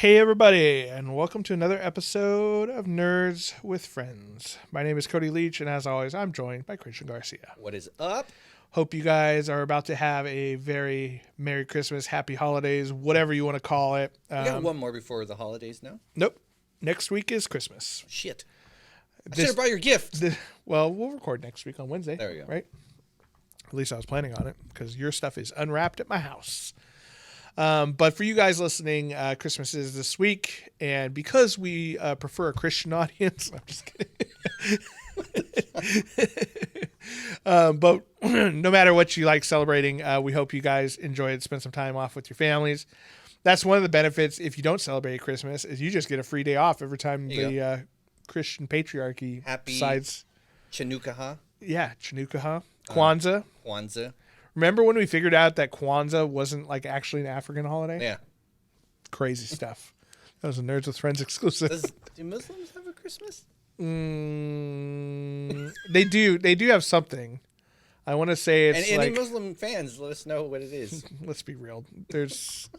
Hey everybody, and welcome to another episode of Nerds with Friends. My name is Cody Leach, and as always, I'm joined by Christian Garcia. What is up? Hope you guys are about to have a very Merry Christmas, Happy Holidays, whatever you want to call it. We got one more before the holidays, no? Nope. Next week is Christmas. Shit. I should have brought your gift. Well, we'll record next week on Wednesday. There we go. Right? At least I was planning on it, because your stuff is unwrapped at my house. But for you guys listening, Christmas is this week, and because we prefer a Christian audience, I'm just kidding. But no matter what you like celebrating, we hope you guys enjoy it, spend some time off with your families. That's one of the benefits if you don't celebrate Christmas, is you just get a free day off every time the Christian patriarchy decides. Chanukah. Yeah, Chanukah. Kwanzaa. Kwanzaa. Remember when we figured out that Kwanzaa wasn't like actually an African holiday? Yeah. Crazy stuff. That was a Nerds with Friends exclusive. Do Muslims have a Christmas? They do. They do have something. I want to say it's and any like, Muslim fans, let us know what it is. Let's be real. There's.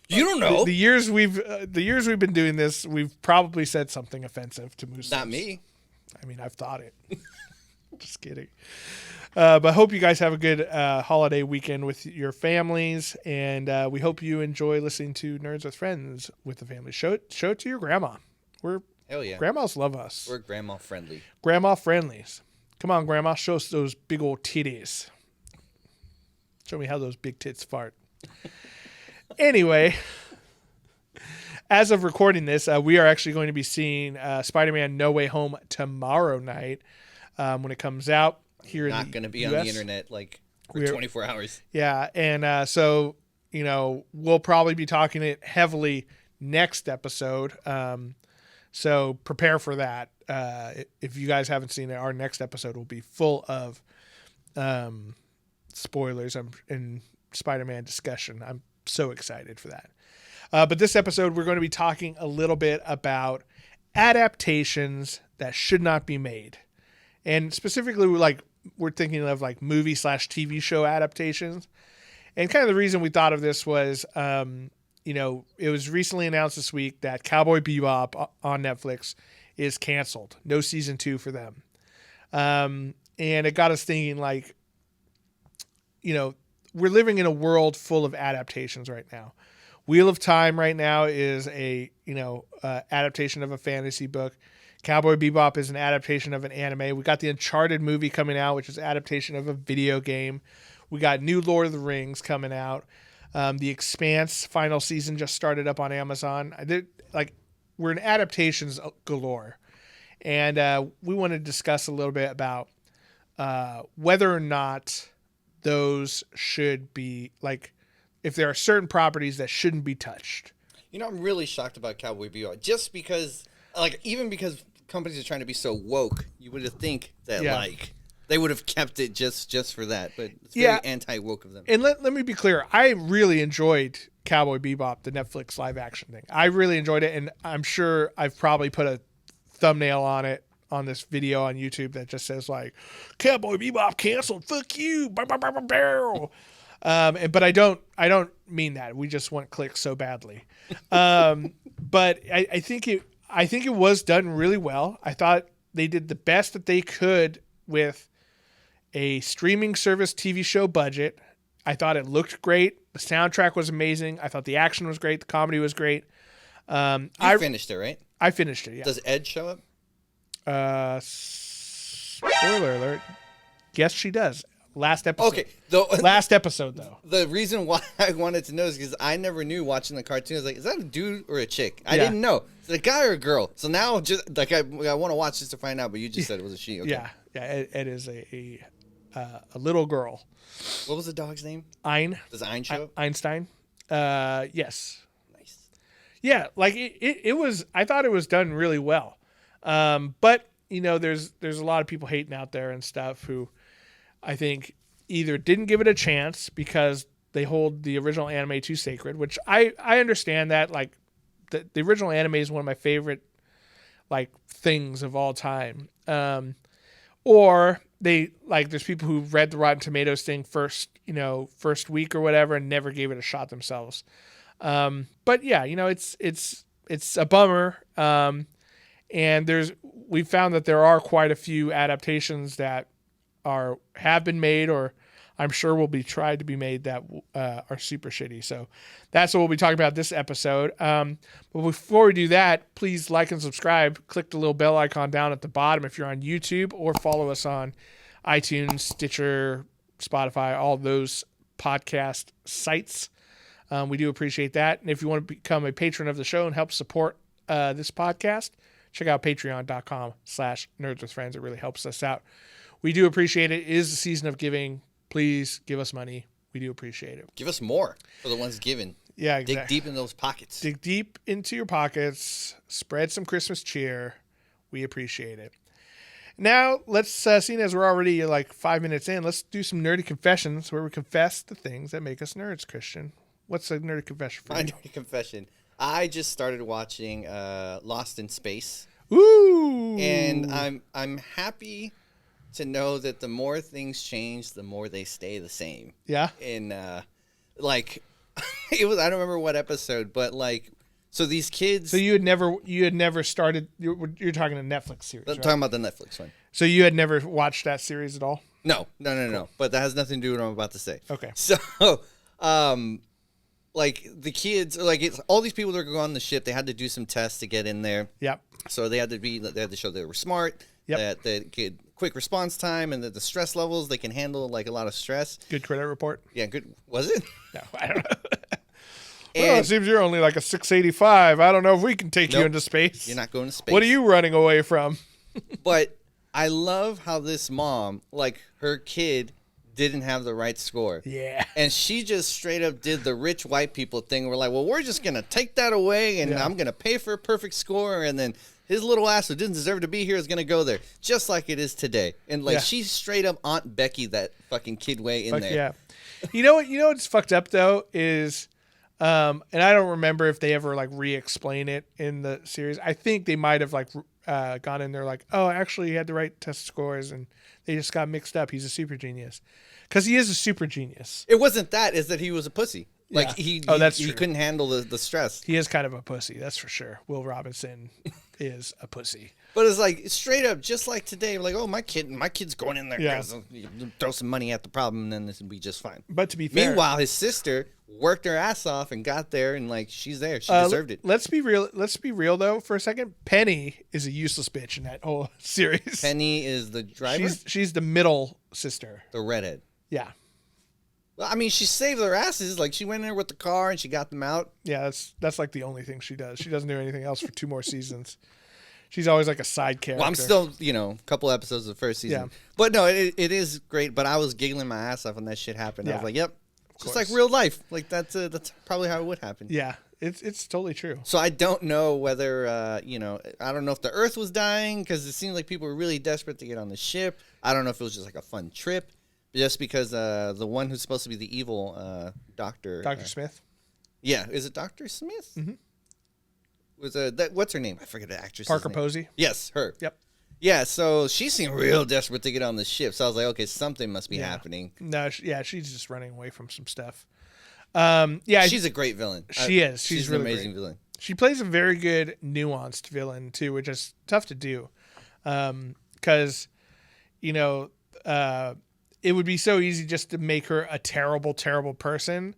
You don't know. The years we've been doing this, we've probably said something offensive to Muslims. Not me. I mean, I've thought it. Just kidding. But hope you guys have a good holiday weekend with your families, and we hope you enjoy listening to Nerds with Friends with the family. Show it to your grandma. Hell yeah. Grandmas love us. We're grandma friendly. Grandma friendlies. Come on, Grandma, show us those big old titties. Show me how those big tits fart. Anyway, as of recording this, we are actually going to be seeing Spider-Man No Way Home tomorrow night when it comes out. Here not going to be on the internet like for 24 hours. Yeah, and so, we'll probably be talking it heavily next episode. So prepare for that. If you guys haven't seen it, our next episode will be full of spoilers and Spider-Man discussion. I'm so excited for that. But this episode, we're going to be talking a little bit about adaptations that should not be made. And specifically, we're thinking of like movie/TV show adaptations. And kind of the reason we thought of this was, it was recently announced this week that Cowboy Bebop on Netflix is canceled. No season 2 for them. And it got us thinking, we're living in a world full of adaptations right now. Wheel of Time right now is a, adaptation of a fantasy book. Cowboy Bebop is an adaptation of an anime. We got the Uncharted movie coming out, which is an adaptation of a video game. We got new Lord of the Rings coming out. The Expanse final season just started up on Amazon. We're in adaptations galore. And we want to discuss a little bit about whether or not those should be, if there are certain properties that shouldn't be touched. I'm really shocked about Cowboy Bebop. Just because, even because companies are trying to be so woke, you would think that, they would have kept it just for that. But it's very anti-woke of them. And let me be clear. I really enjoyed Cowboy Bebop, the Netflix live action thing. I really enjoyed it, and I'm sure I've probably put a thumbnail on it on this video on YouTube that just says, Cowboy Bebop canceled. Fuck you. But I don't mean that. We just want clicks so badly. But I think it was done really well. I thought they did the best that they could with a streaming service TV show budget. I thought it looked great. The soundtrack was amazing. I thought the action was great. The comedy was great. You finished it, right? I finished it, yeah. Does Ed show up? Spoiler alert. Yes, she does. Last episode. Okay. Last episode, though. The reason why I wanted to know is because I never knew watching the cartoon. I was like, is that a dude or a chick? I didn't know. Is it a guy or a girl? So now, I want to watch just to find out, but you just said it was a she. Okay. Yeah. It is a little girl. What was the dog's name? Ein. Does Ein show up? Einstein. Yes. Nice. Yeah, it was. I thought it was done really well. But there's a lot of people hating out there and stuff who I think either didn't give it a chance because they hold the original anime too sacred, which I understand that. The original anime is one of my favorite things of all time. Or there's people who read the Rotten Tomatoes thing first week or whatever and never gave it a shot themselves. But yeah, it's a bummer. And we found that there are quite a few adaptations that have been made, or I'm sure will be tried to be made, that are super shitty. So that's what we'll be talking about this episode. But before we do that, please like and subscribe. Click the little bell icon down at the bottom if you're on YouTube, or follow us on iTunes, Stitcher, Spotify, all those podcast sites. We do appreciate that. And if you want to become a patron of the show and help support this podcast, check out patreon.com/nerdswithfriends. It really helps us out. We do appreciate it. It is the season of giving. Please give us money. We do appreciate it. Give us more for the ones given. Yeah, exactly. Dig deep in those pockets. Dig deep into your pockets. Spread some Christmas cheer. We appreciate it. Now, let's, seeing as we're already like 5 minutes in, let's do some nerdy confessions where we confess the things that make us nerds, Christian. What's a nerdy confession for you? My nerdy confession. I just started watching Lost in Space. Ooh! And I'm happy to know that the more things change, the more they stay the same. Yeah. And like it was, I don't remember what episode, but like, so these kids. So you had never started. You're talking a Netflix series. I'm right? talking about the Netflix one. So you had never watched that series at all? No. But that has nothing to do with what I'm about to say. Okay. So, like the kids, like it's all these people that are going on the ship. They had to do some tests to get in there. Yep. So they had to show they were smart. Yep. That they get quick response time, and that the stress levels, they can handle like a lot of stress. Good credit report. Yeah, good. Was it? No, I don't know. Well, it seems you're only like a 685. I don't know if we can take you into space. You're not going to space. What are you running away from? But I love how this mom, like her kid, didn't have the right score. Yeah. And she just straight up did the rich white people thing. We're like, well, we're just going to take that away, and I'm going to pay for a perfect score, and then his little ass who didn't deserve to be here is going to go there, just like it is today. And like she straight up Aunt Becky that fucking kid way in there. Yeah. You know what's fucked up though is, and I don't remember if they ever like re-explain it in the series. I think they might have like gone in there like, oh, actually he had the right test scores and they just got mixed up. He's a super genius, because he is a super genius. It wasn't that; is that he was a pussy. Like he couldn't handle the stress. He is kind of a pussy, that's for sure. Will Robinson is a pussy. But it's like straight up, just like today, like, oh, my kid's going in there. Yeah. Throw some money at the problem, and then this will be just fine. But to be fair, meanwhile, his sister worked her ass off and got there, and like she's there. She deserved it. Let's be real though for a second. Penny is a useless bitch in that whole series. Penny is the driver. She's the middle sister. The redhead. Yeah. Well, I mean, she saved their asses. Like she went in there with the car and she got them out. Yeah, that's like the only thing she does. She doesn't do anything else for 2 more seasons. She's always like a side character. Well, I'm still, a couple episodes of the first season. Yeah. But no, it is great. But I was giggling my ass off when that shit happened. Yeah. I was like, yep. Just like real life. Like that's probably how it would happen. Yeah, it's totally true. So I don't know whether, I don't know if the Earth was dying because it seemed like people were really desperate to get on the ship. I don't know if it was just like a fun trip. Just because the one who's supposed to be the evil doctor. Dr. Smith? Yeah. Is it Dr. Smith? Mm-hmm. What's her name? I forget the actress. Parker Posey? Yes, her. Yep. Yeah, so she seemed real desperate to get on the ship. So I was like, okay, something must be happening. No, she's just running away from some stuff. She's a great villain. She is. She's really an amazing villain. She plays a very good, nuanced villain, too, which is tough to do. Because, it would be so easy just to make her a terrible, terrible person.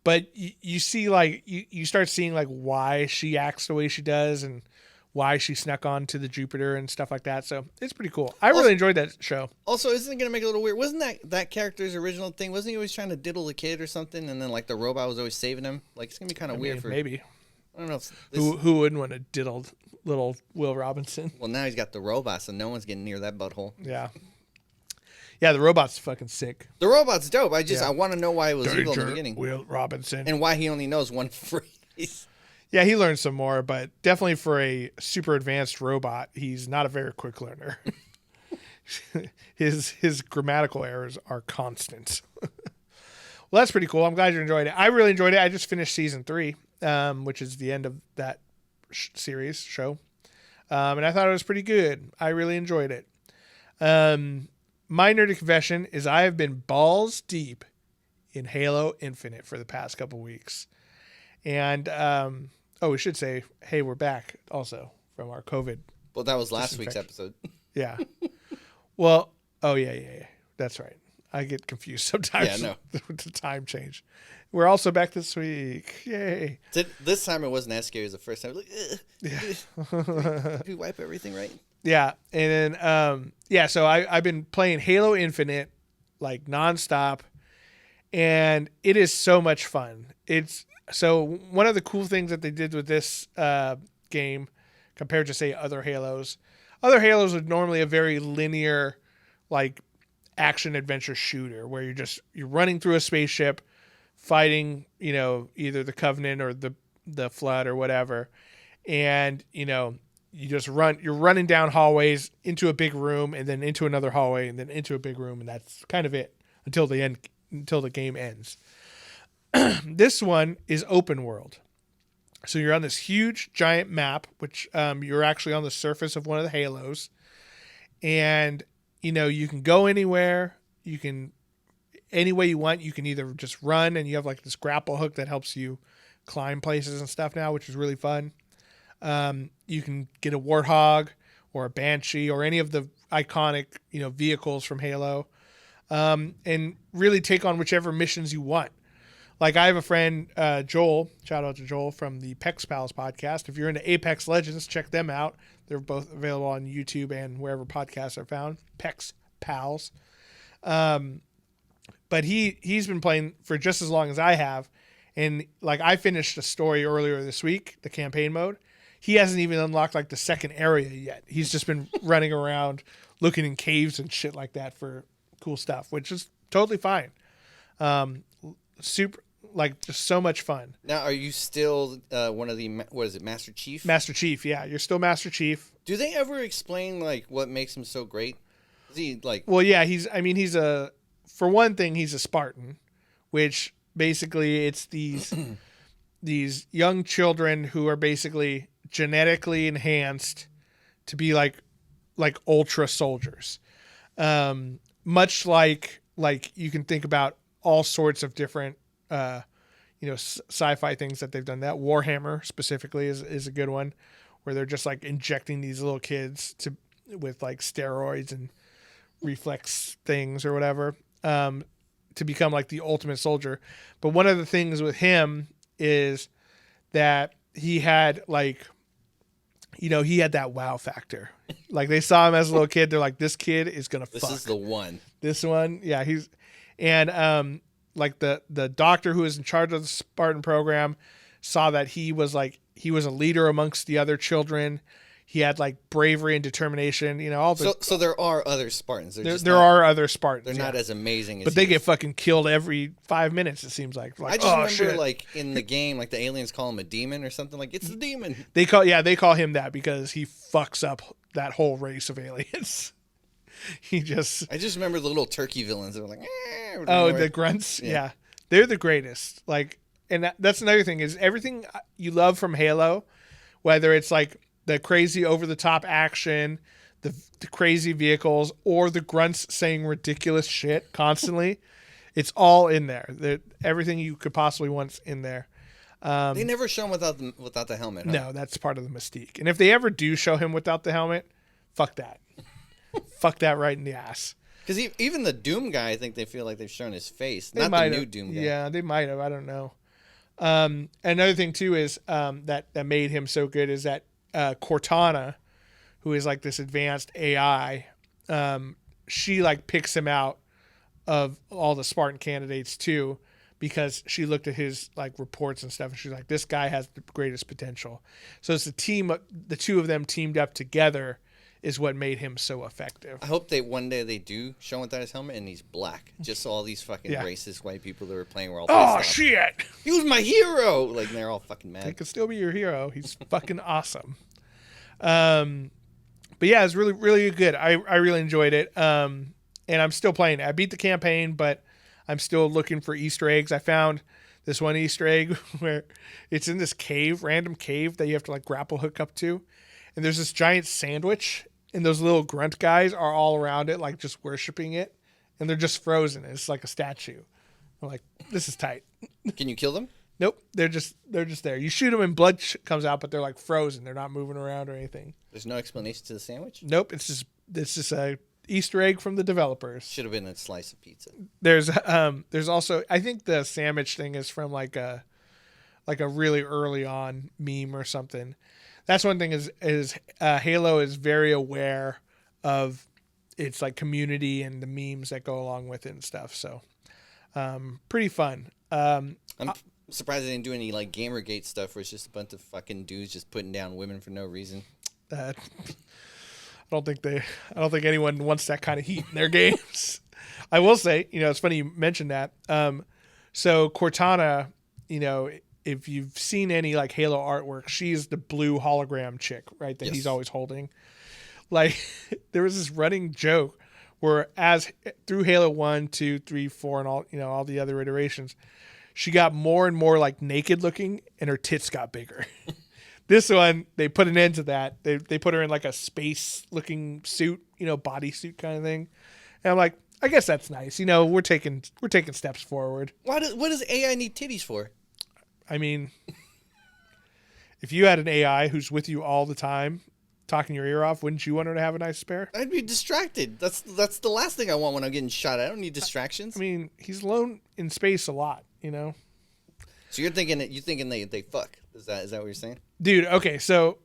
But you see, like, you start seeing, like, why she acts the way she does and why she snuck on to the Jupiter and stuff like that. So it's pretty cool. I really enjoyed that show. Also, isn't it going to make it a little weird? Wasn't that character's original thing? Wasn't he always trying to diddle the kid or something? And then, like, the robot was always saving him? Like, it's going to be kind of weird for... Maybe. I don't know. Who wouldn't want to diddle little Will Robinson? Well, now he's got the robot, so no one's getting near that butthole. Yeah. Yeah, the robot's fucking sick. The robot's dope. I want to know why it was evil in the beginning. Will Robinson. And why he only knows one phrase. Yeah, he learned some more, but definitely for a super advanced robot, he's not a very quick learner. His grammatical errors are constant. Well, that's pretty cool. I'm glad you enjoyed it. I really enjoyed it. I just finished season 3, which is the end of that show. And I thought it was pretty good. I really enjoyed it. My nerdy confession is I have been balls deep in Halo Infinite for the past couple weeks. And we should say, hey, we're back also from our COVID. Well, that was last week's episode. Yeah. Well, yeah. That's right. I get confused sometimes. Yeah, no. With the time change. We're also back this week. Yay. This time it wasn't as scary as the first time. Like, yeah. Did we wipe everything right? Yeah. And then, so I've been playing Halo Infinite like nonstop, and it is so much fun. So one of the cool things that they did with this game compared to, say, other Halos are normally a very linear, like, action adventure shooter where you're running through a spaceship fighting, either the Covenant or the Flood or whatever. And, you're running down hallways into a big room and then into another hallway and then into a big room. And that's kind of it until the game ends. This one is open world. So you're on this huge giant map, which you're actually on the surface of one of the Halos. And, you can go anywhere. You can, any way you want. You can either just run, and you have like this grapple hook that helps you climb places and stuff now, which is really fun. You can get a Warthog or a Banshee or any of the iconic, vehicles from Halo, and really take on whichever missions you want. Like I have a friend, Joel, shout out to Joel from the Pex Pals podcast. If you're into Apex Legends, check them out. They're both available on YouTube and wherever podcasts are found. Pex Pals. But he's been playing for just as long as I have. And like I finished a story earlier this week, the campaign mode. He hasn't even unlocked like the second area yet. He's just been running around looking in caves and shit like that for cool stuff, which is totally fine. Super, like, just so much fun. Now, are you still one of the, what is it, Master Chief? Master Chief, yeah. You're still Master Chief. Do they ever explain, like, what makes him so great? Is he, like... Well, yeah, for one thing, he's a Spartan, which basically it's these young children who are basically genetically enhanced to be like ultra soldiers. Much like you can think about all sorts of different, sci-fi things that they've done. That Warhammer specifically is a good one, where they're just like injecting these little kids with like steroids and reflex things or whatever, to become like the ultimate soldier. But one of the things with him is that he had like, he had that wow factor. Like they saw him as a little kid. They're like, this kid is going to fuck. This is the one. This one. Yeah. Like the doctor who was in charge of the Spartan program saw that he was a leader amongst the other children. He had like bravery and determination, So there are other Spartans. There are other Spartans. They're not as amazing as but they get fucking killed every 5 minutes, it seems like. I just remember like in the game, like the aliens call him a demon or something. Like, it's a demon. They call him that because he fucks up that whole race of aliens. I just remember the little turkey villains that were like, the grunts. Yeah. They're the greatest. Like, and that's another thing is everything you love from Halo, whether it's like the crazy over the top action, the crazy vehicles, or the grunts saying ridiculous shit constantly, it's all in there. Everything you could possibly want's in there. They never show him without the helmet. Huh? No, that's part of the mystique. And if they ever do show him without the helmet, fuck that. Fuck that right in the ass. Because even the Doom guy, I think they feel like they've shown his face. Not the new Doom guy. Yeah, they might have. I don't know. Another thing, too, is that made him so good is that Cortana, who is like this advanced AI, she like picks him out of all the Spartan candidates, too, because she looked at his like reports and stuff, and she's like, this guy has the greatest potential. So it's the two of them teamed up together is what made him so effective. I hope one day they do show him without his helmet and he's black. Just so all these fucking racist white people that were playing were all pissed off. Shit! He was my hero! Like, they're all fucking mad. He could still be your hero. He's fucking awesome. But yeah, it's really, really good. I really enjoyed it. And I'm still playing it. I beat the campaign, but I'm still looking for Easter eggs. I found this one Easter egg where it's in this random cave that you have to like grapple hook up to. And there's this giant sandwich, and those little grunt guys are all around it, like just worshiping it. And they're just frozen. It's like a statue. I'm like, this is tight. Can you kill them? Nope, they're just there. You shoot them and blood comes out, but they're like frozen. They're not moving around or anything. There's no explanation to the sandwich? Nope, it's just a Easter egg from the developers. Should have been a slice of pizza. There's also, I think the sandwich thing is from like a really early on meme or something. That's one thing is Halo is very aware of its like community and the memes that go along with it and stuff. So pretty fun. I'm surprised they didn't do any like Gamergate stuff where it's just a bunch of fucking dudes just putting down women for no reason. I don't think anyone wants that kind of heat in their games. I will say, it's funny you mentioned that. So Cortana, if you've seen any like Halo artwork, she's the blue hologram chick, right? That he's always holding. Like there was this running joke where as through Halo 1, 2, 3, 4, and all the other iterations, she got more and more like naked looking and her tits got bigger. This one, they put an end to that. They put her in like a space looking suit, bodysuit kind of thing. And I'm like, I guess that's nice. We're taking steps forward. What does AI need titties for? I mean, if you had an AI who's with you all the time, talking your ear off, wouldn't you want her to have a nice spare? I'd be distracted. That's the last thing I want when I'm getting shot at. I don't need distractions. I mean, he's alone in space a lot, So you're thinking they fuck. Is that what you're saying? Dude, okay, so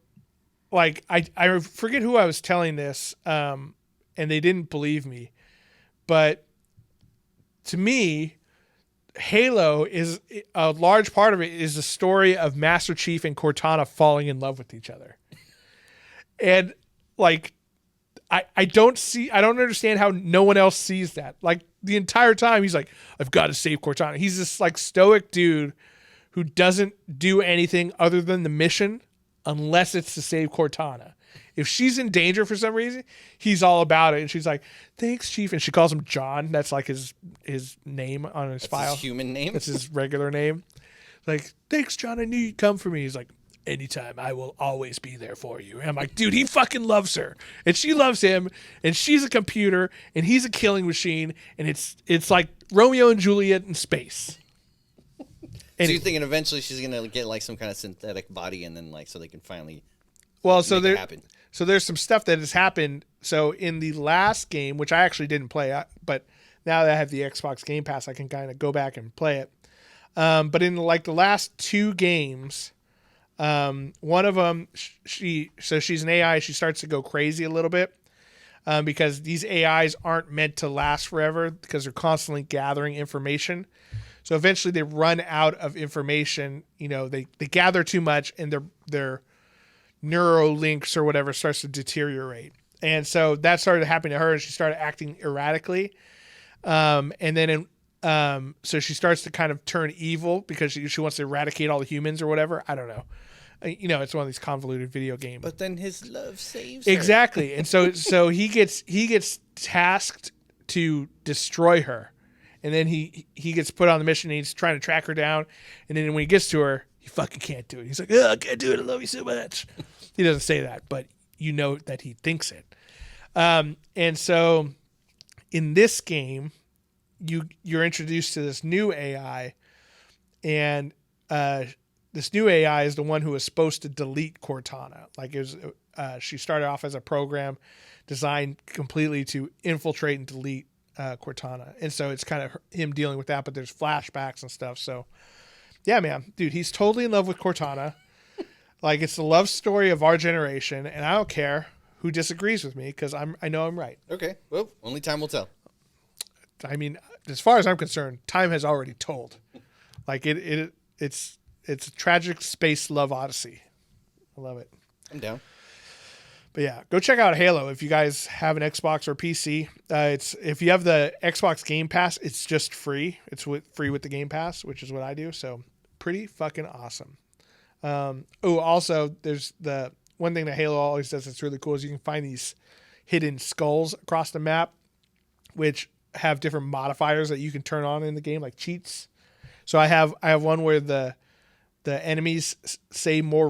like I forget who I was telling this, and they didn't believe me. But to me, Halo is a large part of it is the story of Master Chief and Cortana falling in love with each other. And like I don't understand how no one else sees that. Like the entire time he's like, I've got to save Cortana. He's this like stoic dude who doesn't do anything other than the mission unless it's to save Cortana. If she's in danger for some reason, he's all about it. And she's like, thanks, Chief. And she calls him John. That's like his name on his file. His human name? That's his regular name. Like, thanks, John. I knew you'd come for me. He's like, anytime, I will always be there for you. And I'm like, dude, he fucking loves her. And she loves him. And she's a computer. And he's a killing machine. And it's like Romeo and Juliet in space. So you're thinking eventually she's going to get like some kind of synthetic body and then like so they can finally make it happen. So there's some stuff that has happened. So in the last game, which I actually didn't play, but now that I have the Xbox Game Pass, I can kind of go back and play it. But in like the last two games, one of them, she's an AI. She starts to go crazy a little bit because these AIs aren't meant to last forever because they're constantly gathering information. So eventually they run out of information. They gather too much and their neuro links or whatever starts to deteriorate. And so that started happening to her and she started acting erratically. And then so she starts to kind of turn evil because she wants to eradicate all the humans or whatever. I don't know. It's one of these convoluted video games. But then his love saves her. Exactly. And so he gets tasked to destroy her. And then he gets put on the mission and he's trying to track her down. And then when he gets to her, he fucking can't do it. He's like, I can't do it. I love you so much. He doesn't say that, but you know that he thinks it. And so in this game, you're introduced to this new AI. And this new AI is the one who is supposed to delete Cortana. Like she started off as a program designed completely to infiltrate and delete Cortana. And so it's kind of him dealing with that, but there's flashbacks and stuff. So yeah, man, dude, he's totally in love with Cortana. Like it's the love story of our generation. And I don't care who disagrees with me because I know I'm right. Okay. Well, only time will tell. I mean, as far as I'm concerned, time has already told. Like it's a tragic space love odyssey. I love it. I'm down. But yeah, go check out Halo if you guys have an Xbox or PC. If you have the Xbox Game Pass, it's just free. It's free with the Game Pass, which is what I do. So pretty fucking awesome. Also, there's the one thing that Halo always does that's really cool is you can find these hidden skulls across the map, which have different modifiers that you can turn on in the game, like cheats. So I have one where the enemies say more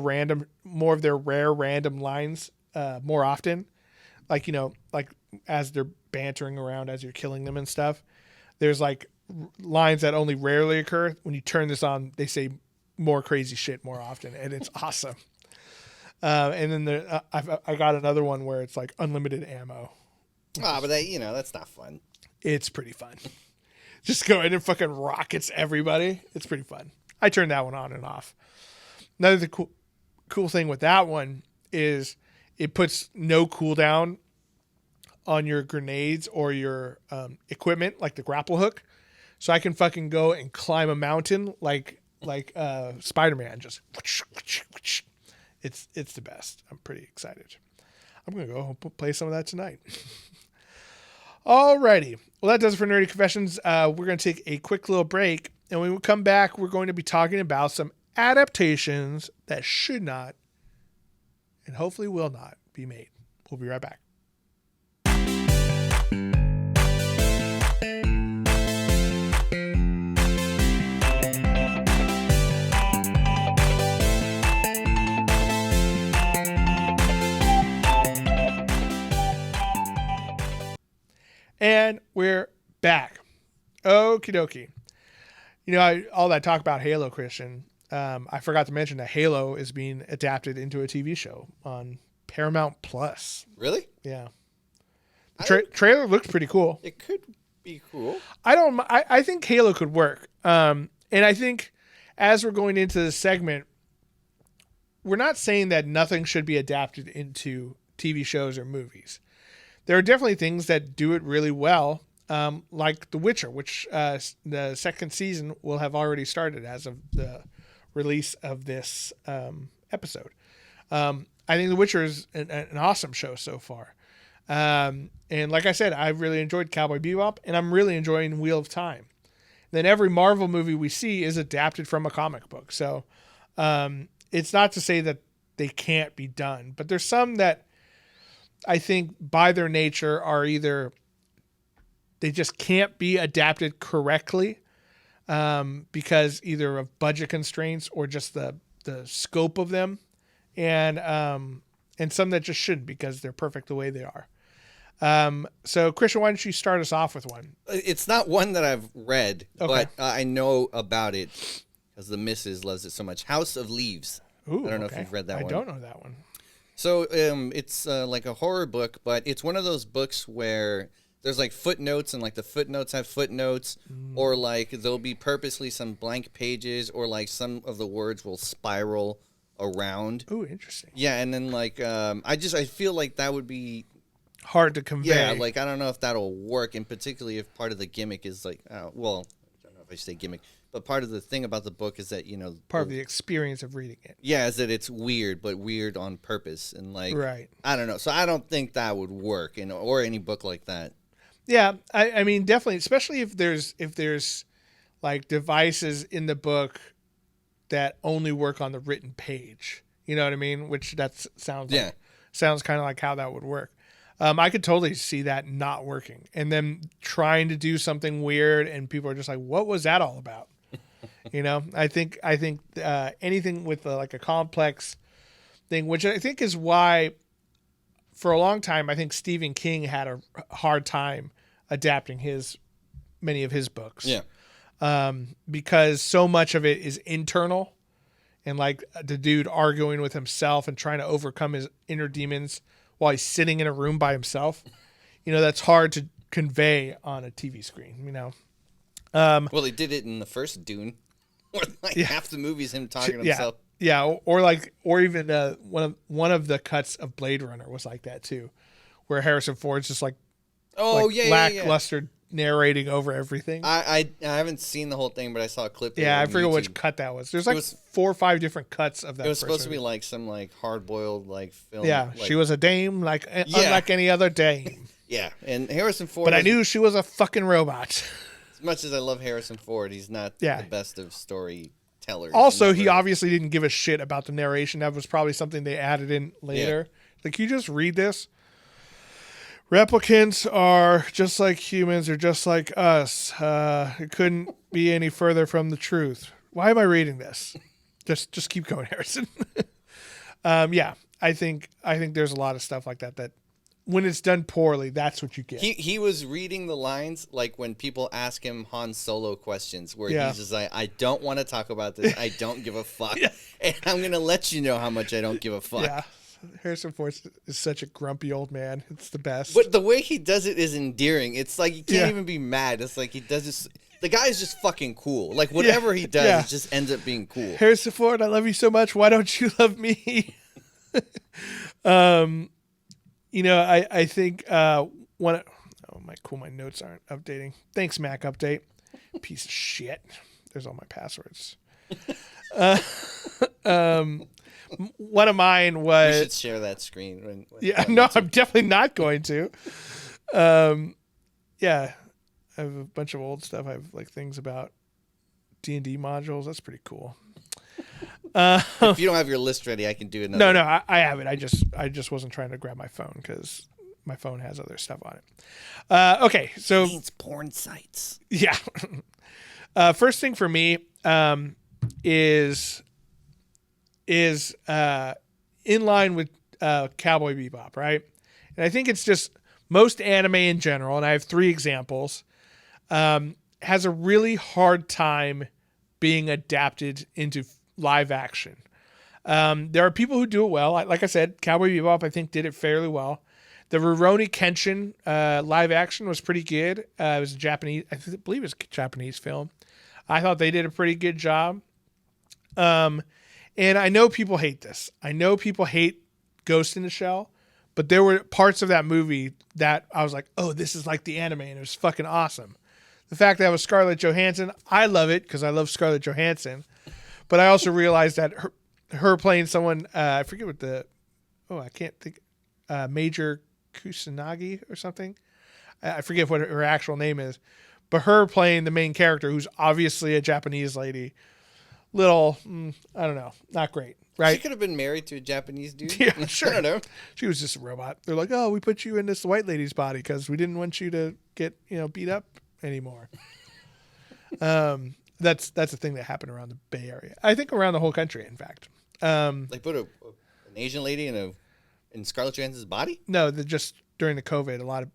of their rare random lines more often, like as they're bantering around as you're killing them and stuff. There's like lines that only rarely occur. When you turn this on, they say more crazy shit more often, and it's awesome. And then I got another one where it's like unlimited ammo. But that's not fun. It's pretty fun. Just go in and fucking rockets everybody. It's pretty fun. I turned that one on and off. Another cool thing with that one is it puts no cooldown on your grenades or your equipment, like the grapple hook. So I can fucking go and climb a mountain like Spider-Man. Just it's the best. I'm pretty excited. I'm gonna go play some of that tonight. Alrighty. Well, that does it for Nerdy Confessions. We're going to take a quick little break. And when we come back, we're going to be talking about some adaptations that should not and hopefully will not be made. We'll be right back. And we're back. Okie dokie. All that talk about Halo, Christian, I forgot to mention that Halo is being adapted into a TV show on Paramount Plus. Really? Yeah. The trailer looks pretty cool. It could be cool. I think Halo could work. And I think as we're going into this segment, we're not saying that nothing should be adapted into TV shows or movies. There are definitely things that do it really well, like The Witcher, which the second season will have already started as of the release of this episode. I think The Witcher is an awesome show so far. And like I said, I've really enjoyed Cowboy Bebop, and I'm really enjoying Wheel of Time. Then every Marvel movie we see is adapted from a comic book. So it's not to say that they can't be done, but there's some that I think by their nature are either they just can't be adapted correctly because either of budget constraints or just the scope of them, and some that just shouldn't because they're perfect the way they are. So Christian, why don't you start us off with one? It's not one that I've read, okay, but I know about it because the missus loves it so much. House of Leaves. Ooh, I don't know if you've read that one. I don't know that one. So it's like a horror book, but it's one of those books where there's like footnotes, and like the footnotes have footnotes, or like there'll be purposely some blank pages, or like some of the words will spiral around. Ooh, interesting. Yeah, and then like I feel like that would be hard to convey. Yeah, like I don't know if that'll work, and particularly if part of the gimmick is like, well, I don't know if I should say gimmick. But part of the thing about the book is that, part of the experience of reading it. Yeah, is that it's weird, but weird on purpose. And like, right. I don't know. So I don't think that would work, or any book like that. Yeah. I mean, definitely, especially if there's like devices in the book that only work on the written page, you know what I mean? Which sounds kind of like how that would work. I could totally see that not working, and then trying to do something weird, and people are just like, what was that all about? I think anything with like a complex thing, which I think is why for a long time, I think Stephen King had a hard time adapting many of his books. Yeah. Because so much of it is internal, and like the dude arguing with himself and trying to overcome his inner demons while he's sitting in a room by himself. That's hard to convey on a TV screen, Well, he did it in the first Dune, where like half the movie's him talking to himself. Yeah, or even one of the cuts of Blade Runner was like that too, where Harrison Ford's just like lackluster narrating over everything. I haven't seen the whole thing, but I saw a clip. Yeah, I forget which cut that was. There's like 4 or 5 different cuts of that. It was supposed to be like some like hard boiled like film. Yeah, like, she was a dame unlike any other dame. Yeah, and Harrison Ford. But I knew she was a fucking robot. As much as I love Harrison Ford, he's not the best of storytellers. Also, he obviously didn't give a shit about the narration. That was probably something they added in later. Yeah. Like, you just read this. Replicants are just like humans, or just like us. It couldn't be any further from the truth. Why am I reading this? Just keep going, Harrison. I think there's a lot of stuff like that when it's done poorly, that's what you get. He was reading the lines like when people ask him Han Solo questions, where he's just like, I don't want to talk about this. I don't give a fuck. And I'm going to let you know how much I don't give a fuck. Yeah. Harrison Ford is such a grumpy old man. It's the best. But the way he does it is endearing. It's like you can't even be mad. It's like he does this. The guy is just fucking cool. Like whatever he does, it just ends up being cool. Harrison Ford, I love you so much. Why don't you love me? I think my notes aren't updating. Thanks, Mac Update. Piece of shit. There's all my passwords. One of mine was. You should share that screen. I'm definitely not going to. I have a bunch of old stuff. I have like things about D&D modules. That's pretty cool. If you don't have your list ready, I can do another. No, I have it. I just wasn't trying to grab my phone because my phone has other stuff on it. Okay, so it means porn sites. Yeah. First thing for me is in line with Cowboy Bebop, right? And I think it's just most anime in general, and I have 3 examples, has a really hard time being adapted into live action. There are people who do it well. Like I said, Cowboy Bebop, I think, did it fairly well. The Rurouni Kenshin live action was pretty good. It was a Japanese, I believe it was a Japanese film. I thought they did a pretty good job. And I know people hate this. I know people hate Ghost in the Shell, but there were parts of that movie that I was like, oh, this is like the anime, and it was fucking awesome. The fact that it was Scarlett Johansson, I love it because I love Scarlett Johansson. But I also realized that her playing someone, I forget what I can't think, Major Kusanagi or something. I forget what her actual name is. But her playing the main character, who's obviously a Japanese lady, I don't know, not great, right? She could have been married to a Japanese dude. Yeah, sure. I don't know. She was just a robot. They're like, oh, we put you in this white lady's body because we didn't want you to get, beat up anymore. That's a thing that happened around the Bay Area. I think around the whole country, in fact. They put an Asian lady in Scarlett Johansson's body? No, just during the COVID, a lot of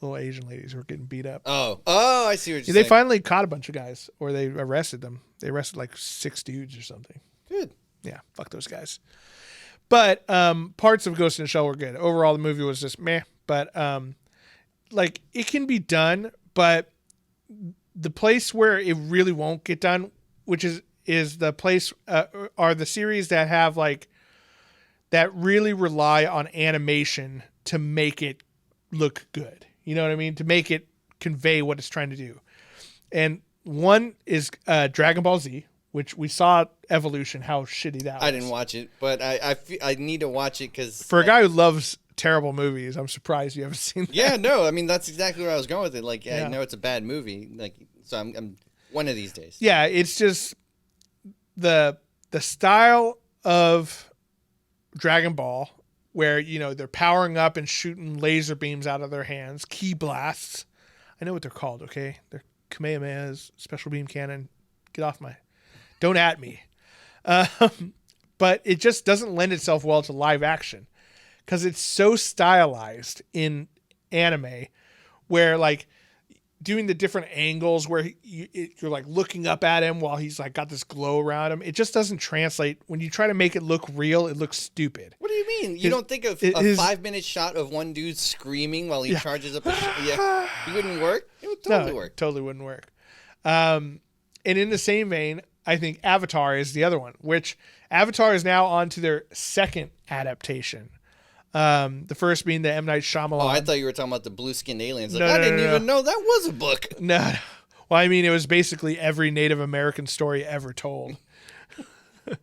little Asian ladies were getting beat up. Oh, I see what you're saying. They finally caught a bunch of guys, or they arrested them. They arrested like 6 dudes or something. Good. Yeah, fuck those guys. But parts of Ghost in the Shell were good. Overall, the movie was just meh. But it can be done, but the place where it really won't get done, which is the place are the series that have that really rely on animation to make it look good. You know what I mean? To make it convey what it's trying to do. And one is Dragon Ball Z, which we saw Evolution, how shitty that was. I didn't watch it, but I need to watch it because for a guy who loves terrible movies, I'm surprised you haven't seen that. Yeah, no, I mean that's exactly where I was going with it. I know it's a bad movie, so I'm one of these days. Yeah, it's just the style of Dragon Ball, where they're powering up and shooting laser beams out of their hands, ki blasts. I know what they're called. Okay, they're Kamehamehas, special beam cannon. Get off my, don't at me. But it just doesn't lend itself well to live action because it's so stylized in anime, where doing the different angles where you're looking up at him while he's got this glow around him. It just doesn't translate. When you try to make it look real, it looks stupid. What do you mean? You don't think of a 5-minute shot of one dude screaming while he charges up? It wouldn't work? It would totally work. Totally wouldn't work. And in the same vein, I think Avatar is the other one, which Avatar is now on to their 2nd adaptation. The first being the M. Night Shyamalan. Oh, I thought you were talking about the blue-skinned aliens. I didn't even know that was a book. No. Well, I mean, it was basically every Native American story ever told.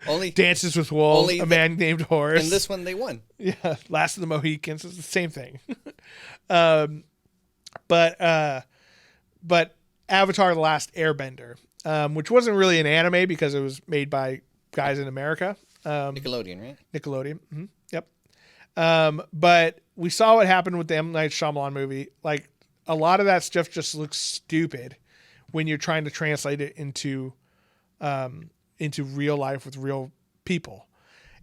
Only Dances with Wolves, A Man Named Horse. And this one they won. Yeah, Last of the Mohicans. It's the same thing. But Avatar: The Last Airbender, which wasn't really an anime because it was made by guys in America. Nickelodeon, right? Nickelodeon. Mm-hmm. Yep. But we saw what happened with the M. Night Shyamalan movie. A lot of that stuff just looks stupid when you're trying to translate it into real life with real people.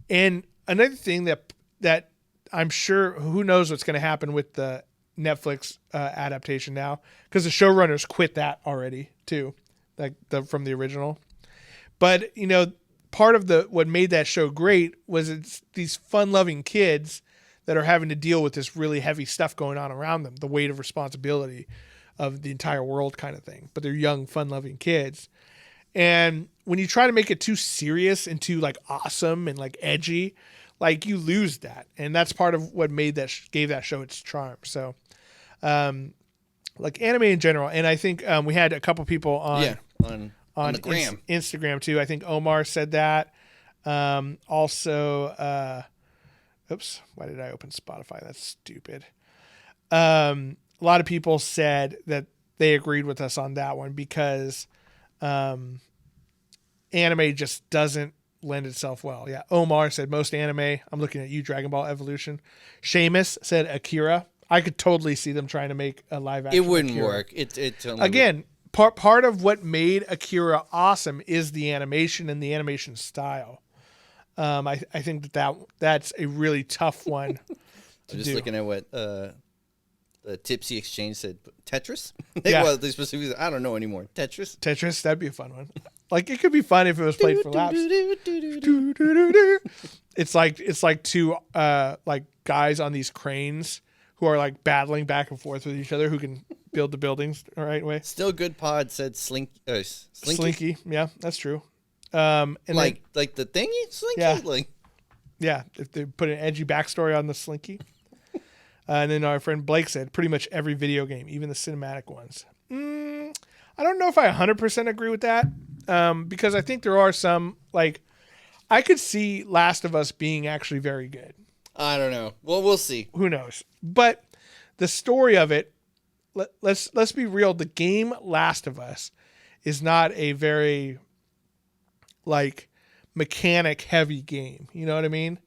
And another thing that I'm sure who knows what's going to happen with the Netflix adaptation now, because the showrunners quit that already too, like from the original. But part of what made that show great was it's these fun-loving kids that are having to deal with this really heavy stuff going on around them, the weight of responsibility of the entire world kind of thing. But they're young, fun-loving kids. And when you try to make it too serious and too like awesome and like edgy, like you lose that. And that's part of what made gave that show its charm. So, like anime in general. And I think we had a couple people on the gram. Instagram too. I think Omar said that. Also, oops, why did I open Spotify? That's stupid. A lot of people said that they agreed with us on that one because anime just doesn't lend itself well. Yeah, Omar said most anime. I'm looking at you, Dragon Ball Evolution. Seamus said Akira. I could totally see them trying to make a live action. It wouldn't Akira. work. It totally again. Part of what made Akira awesome is the animation and the animation style. I think that's a really tough one to I'm just do. looking at what the Tipsy Exchange said. Tetris? Yeah. Well, they specifically, I don't know anymore. Tetris? That'd be a fun one. Like it could be fun if it was played for laughs. It's like two like guys on these cranes who are like battling back and forth with each other who can build the buildings the right way. Still Good Pod said Slinky. Slinky. Yeah, that's true. And like the thingy? Slinky? Yeah. Yeah, if they put an edgy backstory on the Slinky. And then our friend Blake said pretty much every video game, even the cinematic ones. I don't know if I 100% agree with that because I think there are some, like, I could see Last of Us being actually very good. I don't know. Well, we'll see. Who knows? But the story of it, let's be real. The game Last of Us is not a very, like, mechanic heavy game. You know what I mean?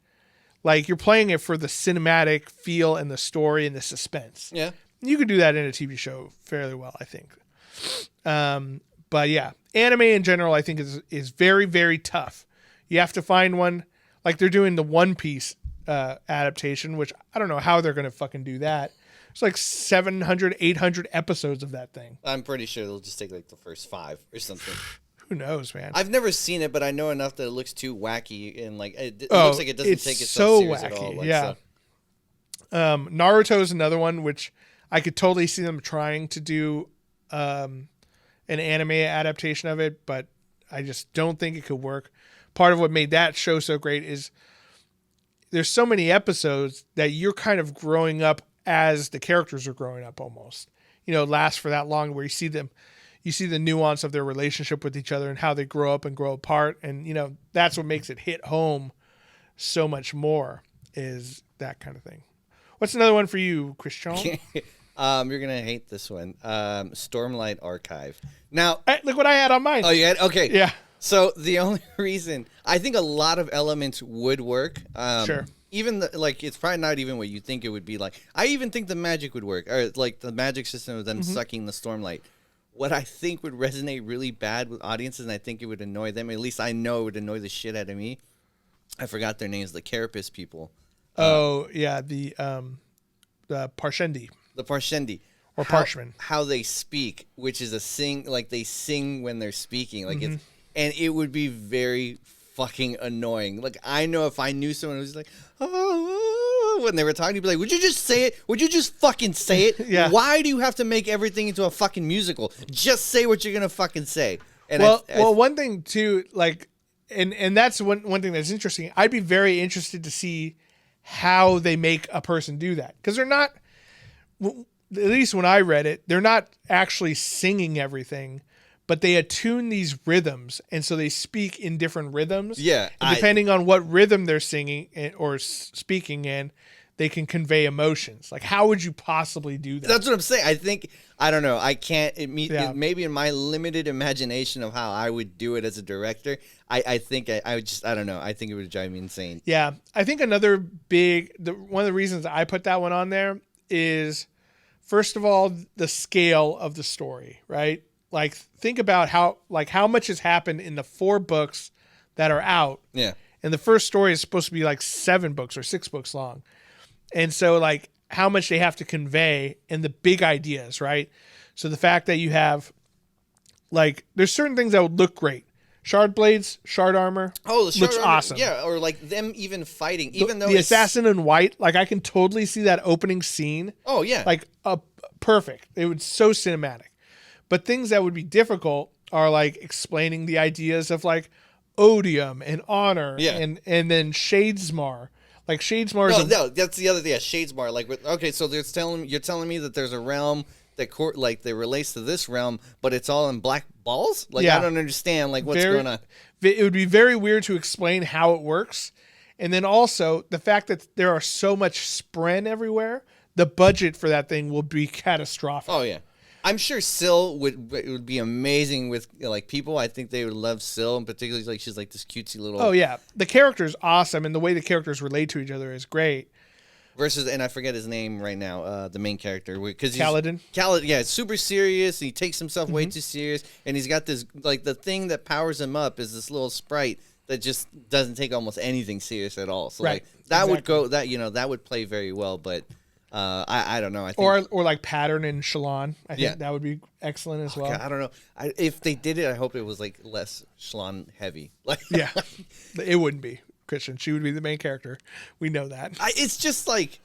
Like, you're playing it for the cinematic feel and the story and the suspense. Yeah. You could do that in a TV show fairly well, I think. But yeah, anime in general, I think is very, very tough. You have to find one, like they're doing the One Piece adaptation, which I don't know how they're going to fucking do that. It's like 700, 800 episodes of that thing. I'm pretty sure they'll just take like the first 5 or something. Who knows, man? I've never seen it, but I know enough that it looks too wacky and like it looks like it doesn't take itself serious at all. Like, yeah. So. Naruto is another one which I could totally see them trying to do an anime adaptation of it, but I just don't think it could work. Part of what made that show so great is there's so many episodes that you're kind of growing up as the characters are growing up almost. It lasts for that long where you see the nuance of their relationship with each other and how they grow up and grow apart. And, that's what makes it hit home so much more is that kind of thing. What's another one for you, Christian? You're going to hate this one. Stormlight Archive. Now, look what I had on mine. Oh, you had? Okay. Yeah. So the only reason I think a lot of elements would work. Sure. Even it's probably not even what you think it would be like. I even think the magic would work, or like the magic system of them sucking the stormlight. What I think would resonate really bad with audiences, and I think it would annoy them. At least I know it would annoy the shit out of me. I forgot their names. The Carapace people. The Parshendi. The Parshendi. Or Parshman. How they speak, which is they sing when they're speaking. And it would be very fucking annoying. Like, I know if I knew someone who was like, oh, when they were talking, you'd be like, would you just say it? Would you just fucking say it? Yeah. Why do you have to make everything into a fucking musical? Just say what you're going to fucking say. And one thing too, like, and that's one thing that's interesting. I'd be very interested to see how they make a person do that. Because they're not, at least when I read it, they're not actually singing everything, but they attune these rhythms, and so they speak in different rhythms. Yeah. And depending on what rhythm they're singing or speaking in, they can convey emotions. Like, how would you possibly do that? That's what I'm saying. I don't know. I can't, maybe in my limited imagination of how I would do it as a director, I think I don't know. I think it would drive me insane. Yeah. I think another one of the reasons I put that one on there is, first of all, the scale of the story, right? Like, think about how much has happened in the 4 books that are out. Yeah. And the first story is supposed to be like 7 books or 6 books long. And so like how much they have to convey and the big ideas, right? So the fact that you have like there's certain things that would look great. Shard blades, shard armor. Oh, the shard looks armor, awesome. Yeah, or like them even fighting, even though the assassin in white, like I can totally see that opening scene. Oh yeah, like perfect. It would so cinematic. But things that would be difficult are like explaining the ideas of like odium and honor, and then Shadesmar. Like Shadesmar is no, that's the other thing. Yeah, Shadesmar. Like, okay, so you're telling me that there's a realm that that relates to this realm, but it's all in black balls. Like, I don't understand. Like, what's going on? It would be very weird to explain how it works, and then also the fact that there are so much spren everywhere. The budget for that thing will be catastrophic. Oh yeah. I'm sure Syl would be amazing with like people. I think they would love Syl, and particularly like she's like this cutesy little. Oh yeah, the character's awesome, and the way the characters relate to each other is great. Versus, and I forget his name right now, the main character, because Kaladin. Yeah, it's super serious. And he takes himself way too serious, and he's got this like the thing that powers him up is this little sprite that just doesn't take almost anything serious at all. So like that would go that would play very well, but. I don't know. I think, or like Pattern and Shalon. I think that would be excellent as well. God, I don't know. If they did it, I hope it was like less Shalon heavy. Like yeah, it wouldn't be Christian. She would be the main character. We know that. It's just like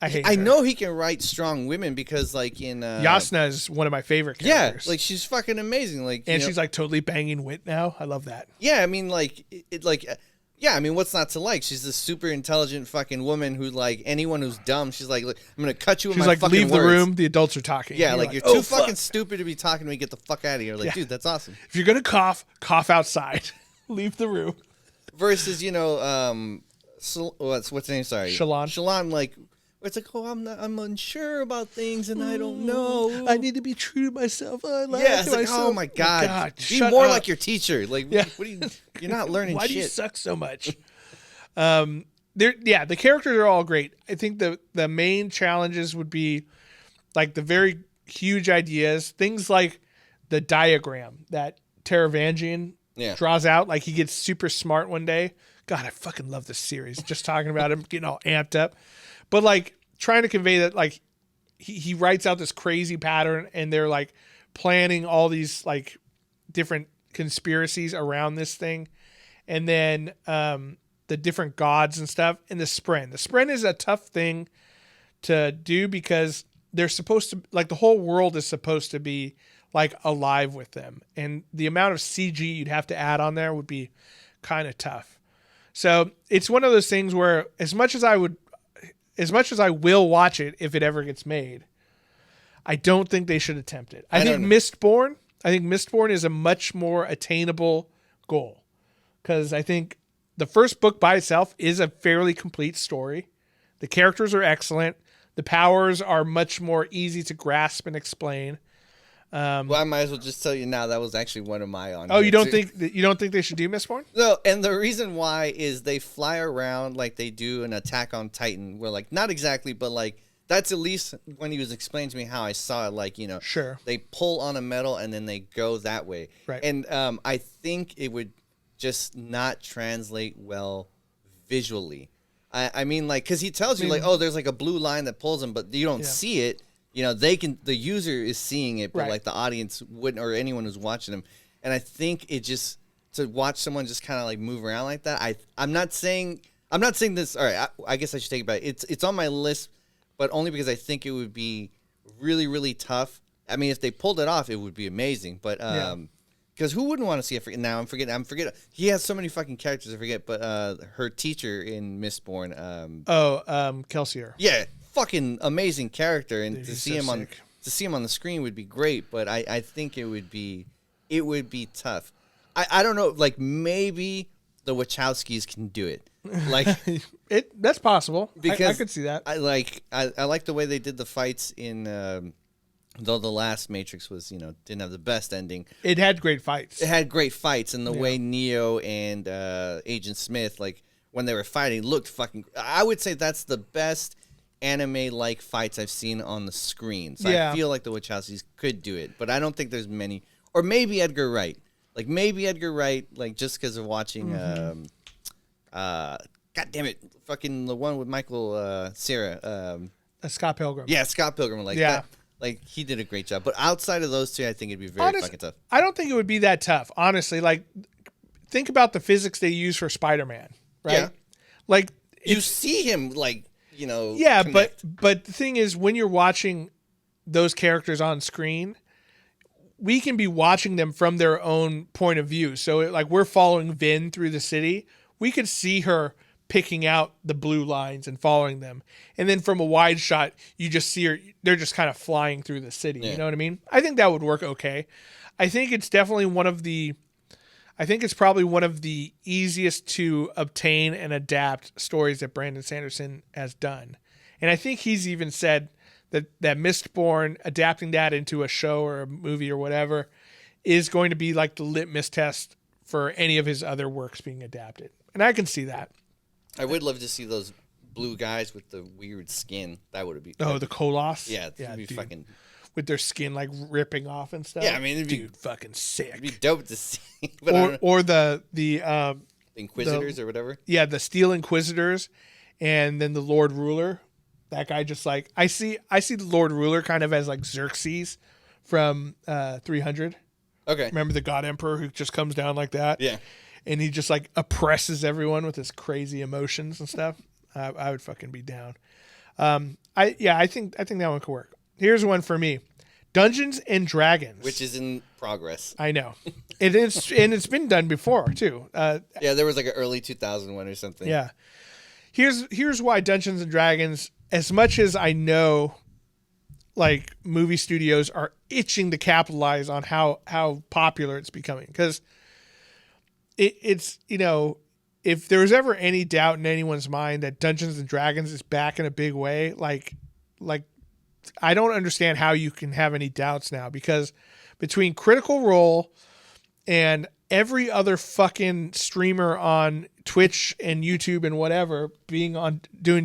I know he can write strong women because like in Yasna is one of my favorite characters. Yeah, like she's fucking amazing. Like and she's like totally banging wit now. I love that. Yeah, I mean like it like. Yeah, I mean, what's not to like? She's this super intelligent fucking woman who, like, anyone who's dumb, she's like, look, I'm going to cut you with my fucking words. She's like, leave the room, the adults are talking. Yeah, like, you're too fucking stupid to be talking to me, get the fuck out of here. Like, dude, that's awesome. If you're going to cough outside. Leave the room. Versus, you know, what's the name? Sorry. Shalon. Shalon, like, it's like, oh, I'm unsure about things and I don't know. I need to be true to myself. It's like, oh my God. Be more like your teacher. Like, what are you, you're not learning Why shit. Do you suck so much? The characters are all great. I think the main challenges would be like the very huge ideas, things like the diagram that Taravangian draws out. Like he gets super smart one day. God, I fucking love this series. Just talking about him getting all amped up. But like trying to convey that like he writes out this crazy pattern and they're like planning all these like different conspiracies around this thing. And then the different gods and stuff. And the spren. The spren is a tough thing to do because they're supposed to like the whole world is supposed to be like alive with them. And the amount of CG you'd have to add on there would be kind of tough. So it's one of those things where as much as I will watch it if it ever gets made, I don't think they should attempt it. I think Mistborn is a much more attainable goal because I think the first book by itself is a fairly complete story. The characters are excellent. The powers are much more easy to grasp and explain. Well, I might as well just tell you now that was actually one of my on. Oh, you don't think they should do Mistborn? No, and the reason why is they fly around like they do an Attack on Titan, where like not exactly, but like that's at least when he was explaining to me how I saw it. Like sure, they pull on a metal and then they go that way. Right. And I think it would just not translate well visually. I mean, like, because he tells you like, oh, there's like a blue line that pulls him, but you don't see it. The user is seeing it, but like the audience wouldn't, or anyone who's watching them. And I think it just, to watch someone just kind of like move around like that. I'm not saying this. All right. I guess I should take it back. It's on my list, but only because I think it would be really, really tough. I mean, if they pulled it off, it would be amazing. But, because who wouldn't want to see it? I'm forgetting. He has so many fucking characters. I forget. But her teacher in Mistborn. Kelsier. Yeah. Fucking amazing character, and to see him on the screen would be great, but I think it would be tough. I don't know, like maybe the Wachowskis can do it. Like that's possible. Because I could see that. I like the way they did the fights in though the last Matrix was, didn't have the best ending. It had great fights. It had great fights, and the way Neo and Agent Smith, like when they were fighting, looked fucking. I would say that's the best anime-like fights I've seen on the screen. So I feel like the Wachowskis could do it, but I don't think there's many. Or maybe Edgar Wright. Like just because of watching God damn it, fucking the one with Michael Cera. Scott Pilgrim. Yeah, Scott Pilgrim. Like that. Like he did a great job. But outside of those two, I think it'd be very fucking tough. I don't think it would be that tough, honestly. Like, think about the physics they use for Spider-Man, right? Yeah. Like you see him, like, you know. Yeah, connect. but the thing is, when you're watching those characters on screen, we can be watching them from their own point of view. So, like, we're following Vin through the city. We could see her picking out the blue lines and following them. And then from a wide shot, you just see her. They're just kind of flying through the city. Yeah. You know what I mean? I think that would work okay. I think it's definitely probably one of the easiest to obtain and adapt stories that Brandon Sanderson has done. And I think he's even said that Mistborn, adapting that into a show or a movie or whatever, is going to be like the litmus test for any of his other works being adapted. And I can see that. I would love to see those blue guys with the weird skin. That would be. Oh, the Koloss? Yeah, it'd be fucking. With their skin like ripping off and stuff. Yeah, I mean, it'd be fucking sick. It'd be dope to see. But or the Inquisitors or whatever. Yeah, the Steel Inquisitors, and then the Lord Ruler. That guy just like I see the Lord Ruler kind of as like Xerxes from 300. Okay. Remember the God Emperor who just comes down like that? Yeah. And he just like oppresses everyone with his crazy emotions and stuff. I would fucking be down. I think that one could work. Here's one for me. Dungeons and Dragons, which is in progress. I know. It is, and it's been done before too. Yeah, there was like an early 2000 one or something. Yeah. Here's why Dungeons and Dragons, as much as I know, like movie studios are itching to capitalize on how popular it's becoming, because it's if there was ever any doubt in anyone's mind that Dungeons and Dragons is back in a big way, like I don't understand how you can have any doubts now, because between Critical Role and every other fucking streamer on Twitch and YouTube and whatever doing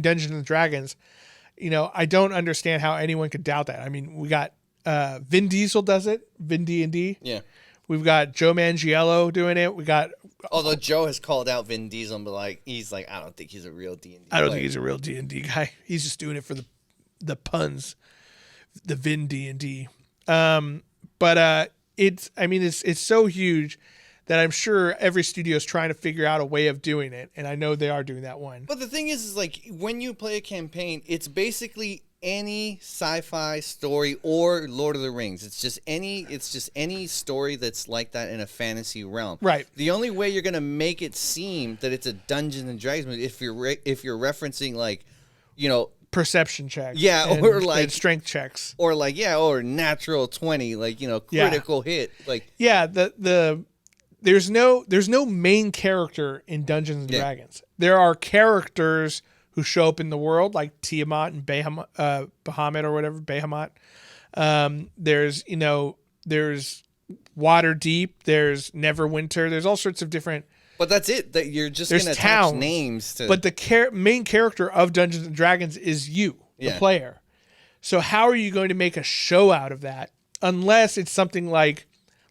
Dungeons and Dragons, I don't understand how anyone could doubt that. I mean, we got Vin Diesel does it, Vin D&D. Yeah. We've got Joe Manganiello doing it. We got. Although Joe has called out Vin Diesel, but he's like, I don't think he's a real D&D. I don't think he's a real D&D guy. He's just doing it for the puns, the Vin D&D. But it's so huge that I'm sure every studio is trying to figure out a way of doing it, and I know they are doing that one. But the thing is like when you play a campaign, it's basically any sci-fi story or Lord of the Rings. It's just any story that's like that in a fantasy realm. Right. The only way you're gonna make it seem that it's a Dungeons and Dragons movie if you're referencing like, perception checks. Yeah, or like strength checks. Or like or natural 20, like critical hit. Like there's no main character in Dungeons and Dragons. There are characters who show up in the world, like Tiamat and Bahamut or whatever, Bahamut. There's Waterdeep. There's Neverwinter. There's all sorts of different. But that's it. That you're just going to attach names to. But the main character of Dungeons and Dragons is you, the player. So how are you going to make a show out of that unless it's something like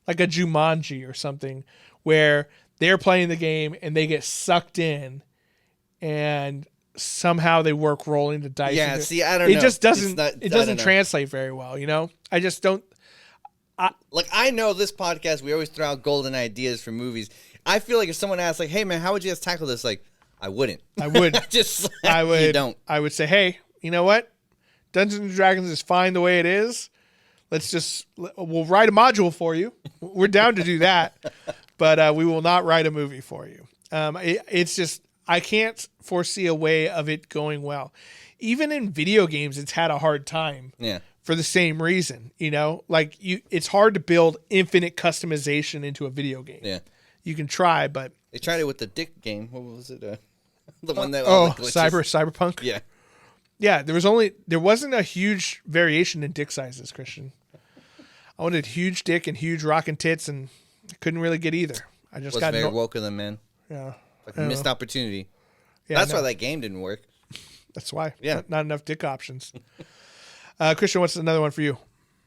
a Jumanji or something where they're playing the game and they get sucked in and somehow they work rolling the dice. Yeah, see, I don't know. It just doesn't translate very well, I just don't. I know this podcast, we always throw out golden ideas for movies. I feel like if someone asks, like, hey, man, how would you guys tackle this? Like, I wouldn't. I would. You don't. I would say, hey, you know what? Dungeons and Dragons is fine the way it is. We'll write a module for you. We're down to do that. But we will not write a movie for you. It's just, I can't foresee a way of it going well. Even in video games, it's had a hard time. Yeah. For the same reason, it's hard to build infinite customization into a video game. Yeah. You can try, but they tried it with the Dick game. What was it? The one that Cyberpunk. Yeah. Yeah, there wasn't a huge variation in dick sizes, Christian. I wanted huge dick and huge rockin' tits, and I couldn't really get either. I just got very woke of them, man. Yeah. Like a missed opportunity. Yeah, that's why that game didn't work. That's why. Yeah. Not enough dick options. Christian, what's another one for you?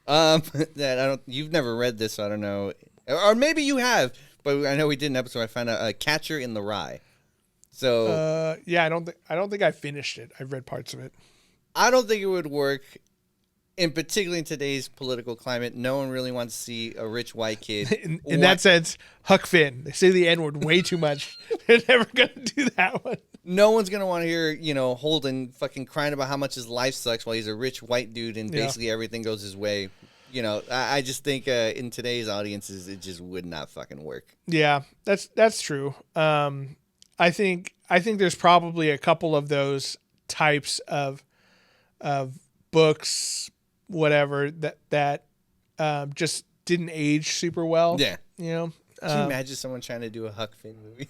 You've never read this, so I don't know. Or maybe you have, but I know we did an episode where I found out Catcher in the Rye. So yeah, I don't think I finished it. I've read parts of it. I don't think it would work. And particularly in today's political climate, no one really wants to see a rich white kid. In that sense, Huck Finn. They say the N-word way too much. They're never going to do that one. No one's going to want to hear, Holden fucking crying about how much his life sucks while he's a rich white dude and basically everything goes his way. I just think in today's audiences, it just would not fucking work. Yeah, that's true. I think there's probably a couple of those types of books, whatever, that just didn't age super well. Yeah. You know? Can you imagine someone trying to do a Huck Finn movie?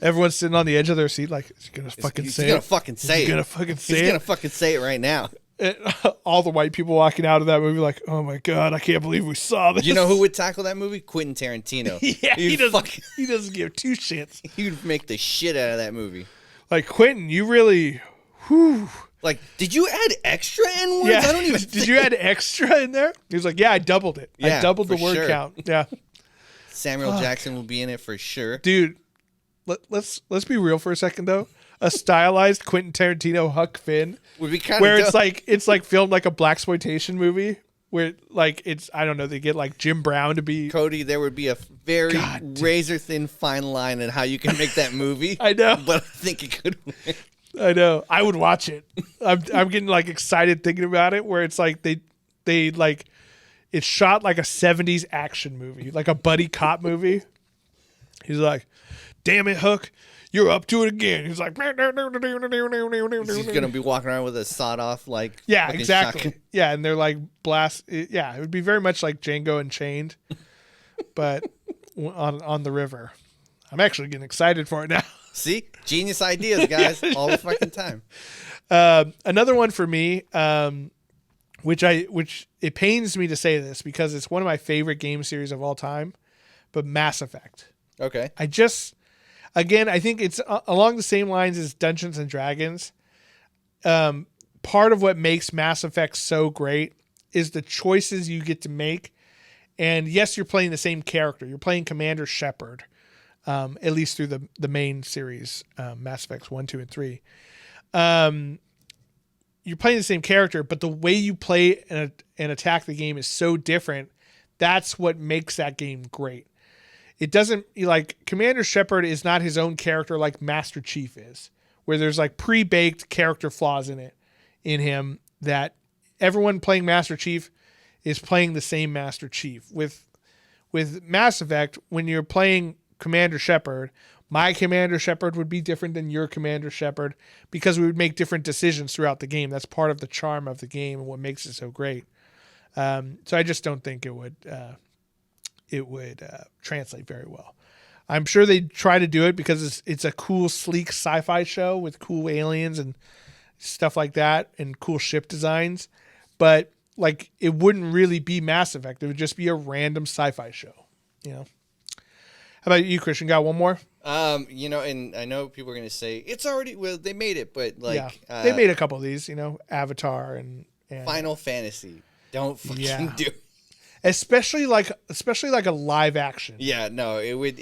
Everyone's sitting on the edge of their seat like, is he going to fucking say it? He's going to fucking say it. He's going to fucking say it. He's going to fucking say it right now. All the white people walking out of that movie like, oh my God, I can't believe we saw this. You know who would tackle that movie? Quentin Tarantino. Yeah, he doesn't give two shits. He would make the shit out of that movie. Like, Quentin, you really... Whew. Like, did you add extra N-words? Yeah. I don't even Did you add extra in there? He was like, yeah, I doubled it. Yeah, I doubled the word sure. count. Yeah. Samuel Jackson will be in it for sure. Dude, let's be real for a second, though. A stylized Quentin Tarantino Huck Finn would be kind of where it's like filmed like a blaxploitation movie where like it's, I don't know, they get like Jim Brown to be Cody. There would be a very razor thin fine line in how you can make that movie. I know, but I think it could win. I know. I would watch it. I'm getting like excited thinking about it. Where it's like they like it's shot like a 70s action movie, like a buddy cop movie. He's like, "Damn it, Hook, you're up to it again." He's like, he's gonna be walking around with a sawed off like exactly shotgun. Yeah, and they're like blast. Yeah, it would be very much like Django Unchained, but on the river. I'm actually getting excited for it now. See? Genius ideas, guys. Yeah. All the fucking time. Another one for me, which it pains me to say this because it's one of my favorite game series of all time, but Mass Effect. Okay. I think it's along the same lines as Dungeons and Dragons. Part of what makes Mass Effect so great is the choices you get to make. And yes, you're playing the same character. You're playing Commander Shepard. At least through the main series, Mass Effects 1, 2, and 3. You're playing the same character, but the way you play and attack the game is so different. That's what makes that game great. It doesn't, like, Commander Shepard is not his own character like Master Chief is, where there's like pre-baked character flaws in him that everyone playing Master Chief is playing the same Master Chief. With Mass Effect, when you're playing Commander Shepard, my Commander Shepard would be different than your Commander Shepard because we would make different decisions throughout the game. That's part of the charm of the game and what makes it so great. So I just don't think it would translate very well. I'm sure they'd try to do it because it's a cool, sleek sci-fi show with cool aliens and stuff like that and cool ship designs, but like it wouldn't really be Mass Effect. It would just be a random sci-fi show, you know. How about you, Christian? Got one more? And I know people are going to say it's already, they made it, but like, they made a couple of these, Avatar and Final Fantasy. Don't fucking do it. Especially like a live action. Yeah, no, it would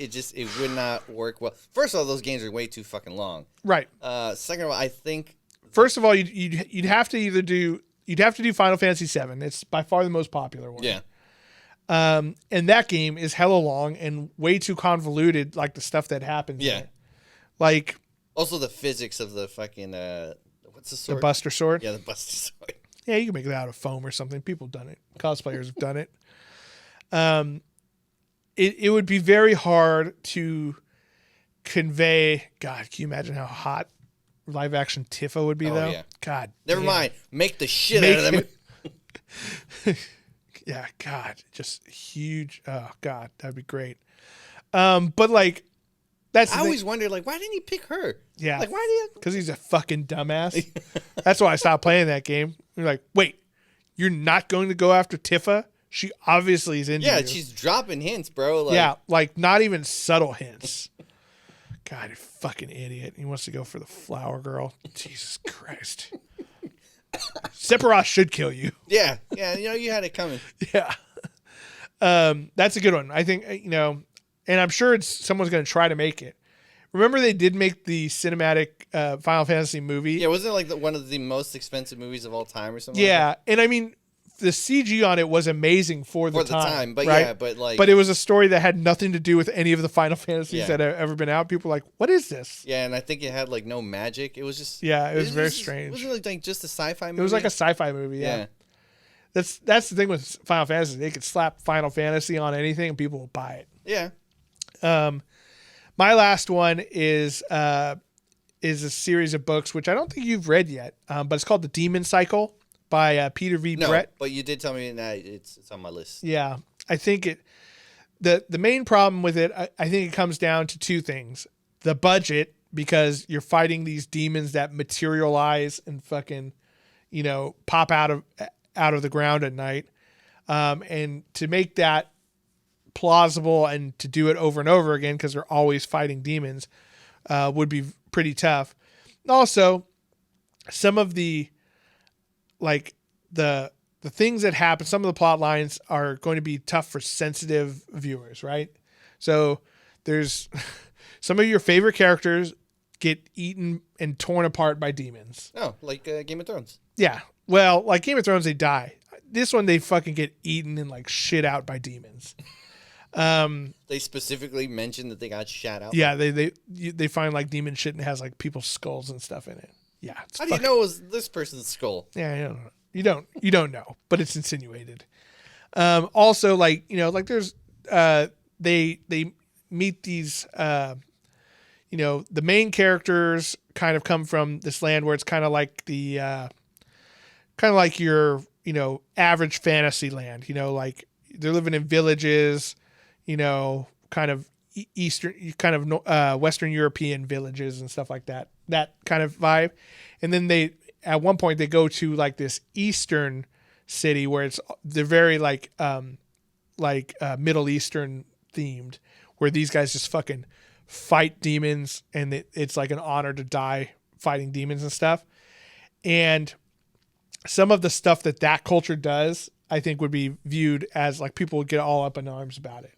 not work well. First of all, those games are way too fucking long. Right. Second of all, I think. First of all, you'd have to do Final Fantasy VII. It's by far the most popular one. Yeah. And that game is hella long and way too convoluted, like the stuff that happens. Yeah. Like. Also, the physics of the fucking what's the sword? The Buster Sword. Yeah, the Buster Sword. Yeah, you can make that out of foam or something. People have done it. Cosplayers have done it. It would be very hard to convey. God, can you imagine how hot live action Tifa would be though? Yeah. God. Never mind. Make the shit out of them. Yeah, God, just huge. Oh God, that'd be great. But like, I always wondered, like, why didn't he pick her? Yeah, like, why do you? Because he's a fucking dumbass. That's why I stopped playing that game. You're like, wait, you're not going to go after Tifa? She obviously is into you. Yeah, she's dropping hints, bro. Like, yeah, like not even subtle hints. God, you fucking idiot. He wants to go for the flower girl. Jesus Christ. Sephiroth should kill you. Yeah, you had it coming. Yeah. That's a good one. I think, and I'm sure someone's going to try to make it. remember they did make the cinematic Final Fantasy movie. Yeah, wasn't it like one of the most expensive movies of all time or something? Yeah, like and I mean, the CG on it was amazing for the time. But right? yeah, but but it was a story that had nothing to do with any of the Final Fantasies that have ever been out. People were like, what is this? Yeah, and I think it had like no magic. It was just it was very strange. Wasn't it like just a sci-fi movie? It was like a sci-fi movie. Yeah. That's the thing with Final Fantasy. They could slap Final Fantasy on anything and people will buy it. Yeah. My last one is a series of books which I don't think you've read yet, but it's called The Demon Cycle by Peter V. Brett. But you did tell me that it's on my list. Yeah, I think the main problem with it, I think it comes down to two things: the budget, because you're fighting these demons that materialize and fucking, pop out of the ground at night, and to make that plausible and to do it over and over again because they're always fighting demons would be pretty tough. Also, some of the the things that happen, some of the plot lines are going to be tough for sensitive viewers, right? So there's some of your favorite characters get eaten and torn apart by demons. Oh, like Game of Thrones. Yeah. Well, like Game of Thrones, they die. This one, they fucking get eaten and like shit out by demons. They specifically mentioned that they got shat out. Yeah, they find like demon shit and it has like people's skulls and stuff in it. Yeah. How do you know it was this person's skull? Yeah, I don't know. You don't know, but it's insinuated. Also, like there's they meet these the main characters kind of come from this land where it's kind of like your average fantasy land. Like they're living in villages, kind of Western European villages and stuff like that. That kind of vibe, and then at one point they go to like this Eastern city where they're very like Middle Eastern themed, where these guys just fucking fight demons and it's like an honor to die fighting demons and stuff. And some of the stuff that culture does, I think would be viewed as like people would get all up in arms about it,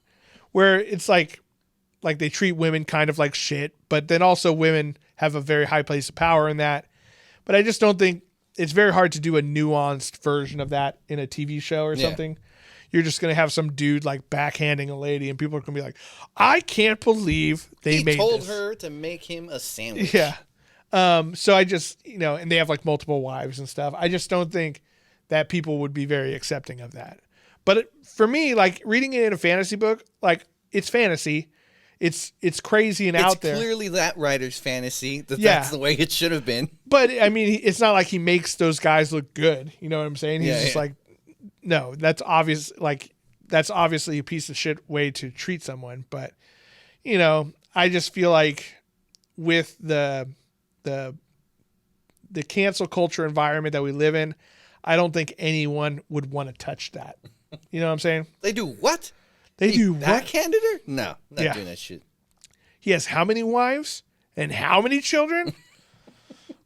where it's like they treat women kind of like shit, but then also women have a very high place of power in that. But I just don't think it's very hard to do a nuanced version of that in a TV show or something. You're just going to have some dude like backhanding a lady and people are going to be like, I can't believe he told her to make him a sandwich. Yeah. So I just, and they have like multiple wives and stuff. I just don't think that people would be very accepting of that. But for me, like reading it in a fantasy book, like it's fantasy. It's crazy and out there. It's clearly that writer's fantasy. That's the way it should have been. But I mean, it's not like he makes those guys look good. You know what I'm saying? He's just like, no, that's obvious. Like that's obviously a piece of shit way to treat someone. But I just feel like with the cancel culture environment that we live in, I don't think anyone would want to touch that. You know what I'm saying? They do what? They do backhanded her? No, not doing that shit. He has how many wives and how many children?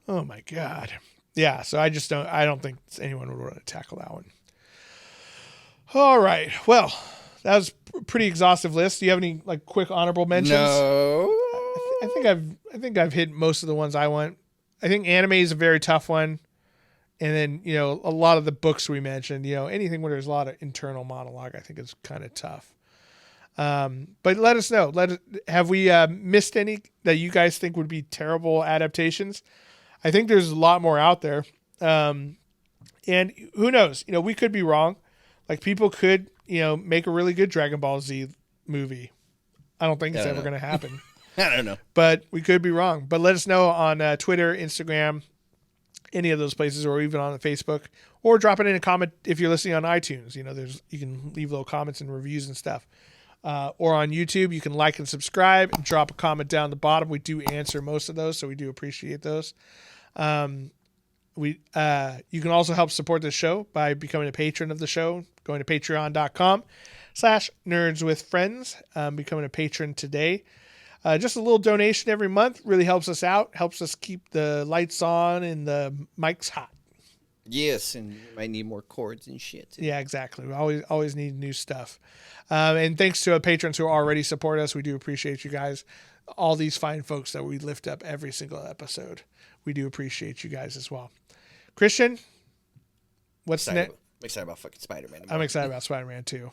Oh my God. Yeah. So I don't think anyone would want to tackle that one. All right. Well, that was a pretty exhaustive list. Do you have any like quick honorable mentions? No. I think I've hit most of the ones I want. I think anime is a very tough one. And then, a lot of the books we mentioned, anything where there's a lot of internal monologue, I think is kind of tough. But let us know. Have we missed any that you guys think would be terrible adaptations? I think there's a lot more out there. And who knows? We could be wrong. Like people could, make a really good Dragon Ball Z movie. I don't think it's ever going to happen. I don't know. But we could be wrong. But let us know on Twitter, Instagram, any of those places, or even on Facebook, or drop it in a comment if you're listening on iTunes. You can leave little comments and reviews and stuff. Or on YouTube, you can like and subscribe and drop a comment down the bottom. We do answer most of those, so we do appreciate those. You can also help support the show by becoming a patron of the show, going to patreon.com/nerdswithfriends, becoming a patron today. Just a little donation every month really helps us out, helps us keep the lights on and the mics hot. Yes, and we might need more cords and shit. Yeah, exactly. We always need new stuff. And thanks to our patrons who already support us. We do appreciate you guys. All these fine folks that we lift up every single episode. We do appreciate you guys as well. Christian, what's next? I'm excited about fucking Spider-Man. I'm excited about Spider-Man too.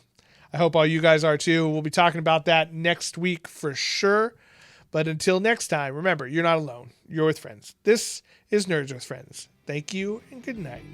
I hope all you guys are too. We'll be talking about that next week for sure. But until next time, remember, you're not alone. You're with friends. This is Nerds with Friends. Thank you and good night.